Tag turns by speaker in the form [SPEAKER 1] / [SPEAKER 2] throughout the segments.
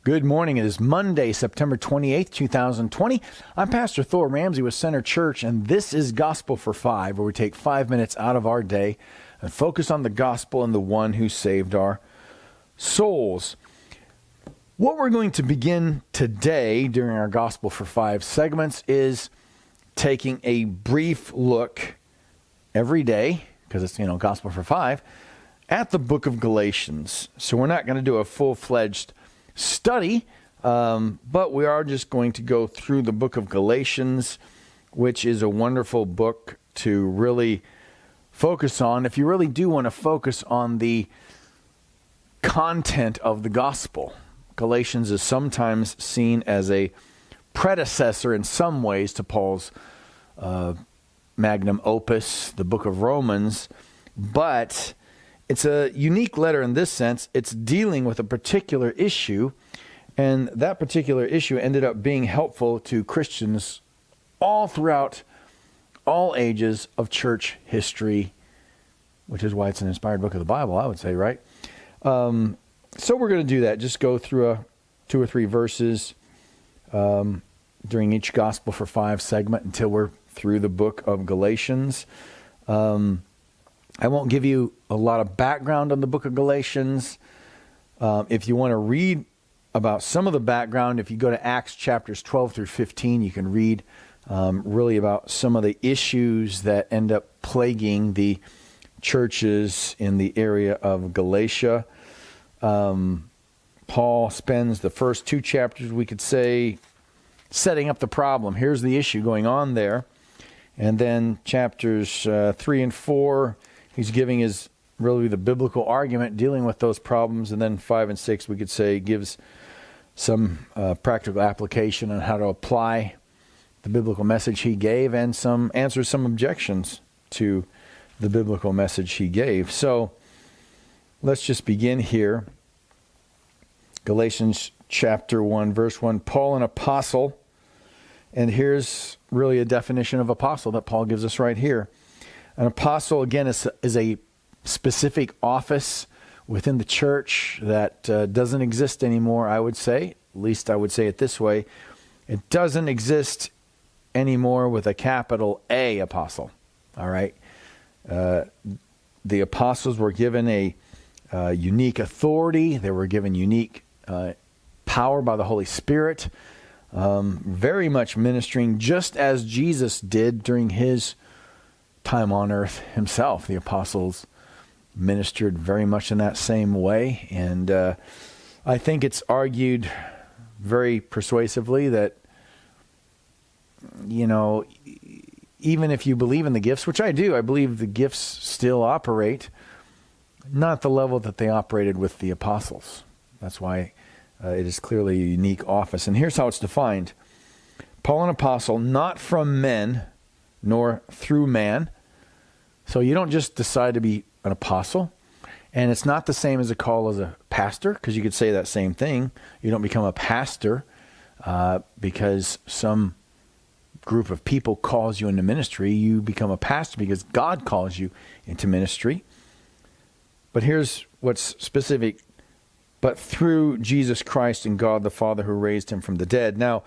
[SPEAKER 1] Good morning. It is Monday, September 28th, 2020. I'm Pastor Thor Ramsey with Center Church, and this is Gospel for Five, where we take 5 minutes out of our day and focus on the gospel and the one who saved our souls. What we're going to begin today during our Gospel for Five segments is taking a brief look every day, because it's, Gospel for Five, at the book of Galatians. So we're not going to do a full-fledged study, but we are just going to go through the book of Galatians, which is a wonderful book to really focus on. If you really do want to focus on the content of the gospel, Galatians is sometimes seen as a predecessor in some ways to Paul's magnum opus, the book of Romans, but it's a unique letter in this sense. It's dealing with a particular issue, and that particular issue ended up being helpful to Christians all throughout all ages of church history, which is why it's an inspired book of the Bible, I would say, right? So we're going to do that. Just go through 2 or 3 verses during each Gospel for Five segment until we're through the book of Galatians. I won't give you a lot of background on the book of Galatians. If you want to read about some of the background, if you go to Acts chapters 12 through 15, you can read really about some of the issues that end up plaguing the churches in the area of Galatia. Paul spends the first 2 chapters, we could say, setting up the problem. Here's the issue going on there. And then chapters 3 and 4, he's giving his really the biblical argument dealing with those problems. And then 5 and 6, we could say, gives some practical application on how to apply the biblical message he gave and answers some objections to the biblical message he gave. So let's just begin here. Galatians chapter 1, verse 1, Paul, an apostle. And here's really a definition of apostle that Paul gives us right here. An apostle, again, is a specific office within the church that doesn't exist anymore, I would say. At least I would say it this way. It doesn't exist anymore with a capital A apostle. All right? The apostles were given a unique authority. They were given unique power by the Holy Spirit. Very much ministering just as Jesus did during his time on earth himself. The apostles ministered very much in that same way, and I think it's argued very persuasively that, even if you believe in the gifts, which I do, I believe the gifts still operate, not at the level that they operated with the apostles. That's why it is clearly a unique office. And here's how it's defined. Paul, an apostle, not from men, nor through man. So you don't just decide to be an apostle. And it's not the same as a call as a pastor, because you could say that same thing. You don't become a pastor because some group of people calls you into ministry. You become a pastor because God calls you into ministry. But here's what's specific. But through Jesus Christ and God the Father who raised him from the dead. Now,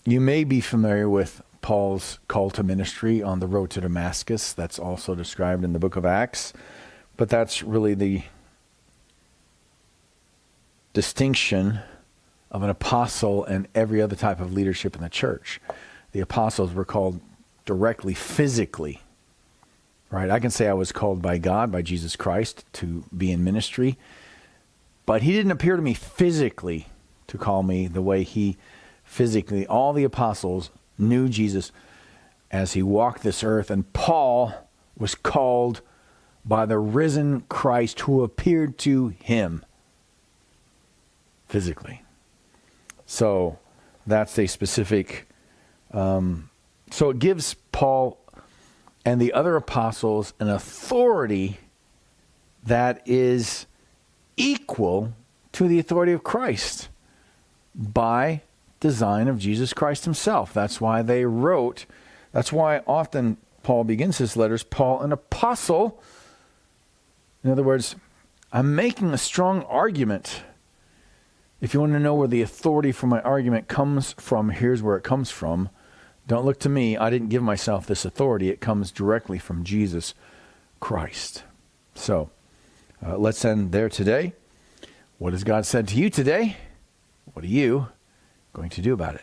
[SPEAKER 1] you may be familiar with Paul's call to ministry on the road to Damascus. That's also described in the book of Acts. But that's really the distinction of an apostle and every other type of leadership in the church. The apostles were called directly, physically. Right, I can say I was called by God, by Jesus Christ, to be in ministry. But he didn't appear to me physically to call me the way he physically. All the apostles knew Jesus as he walked this earth. And Paul was called by the risen Christ who appeared to him physically. So that's a specific... so it gives Paul and the other apostles an authority that is equal to the authority of Christ by design of Jesus Christ himself. That's why they wrote, that's why often Paul begins his letters, Paul, an apostle. In other words, I'm making a strong argument If you want to know where the authority for my argument comes from, here's where it comes from. Don't look to me. I didn't give myself this authority. It comes directly from Jesus Christ. So let's end there today. What has God said to you today? What are you going to do about it?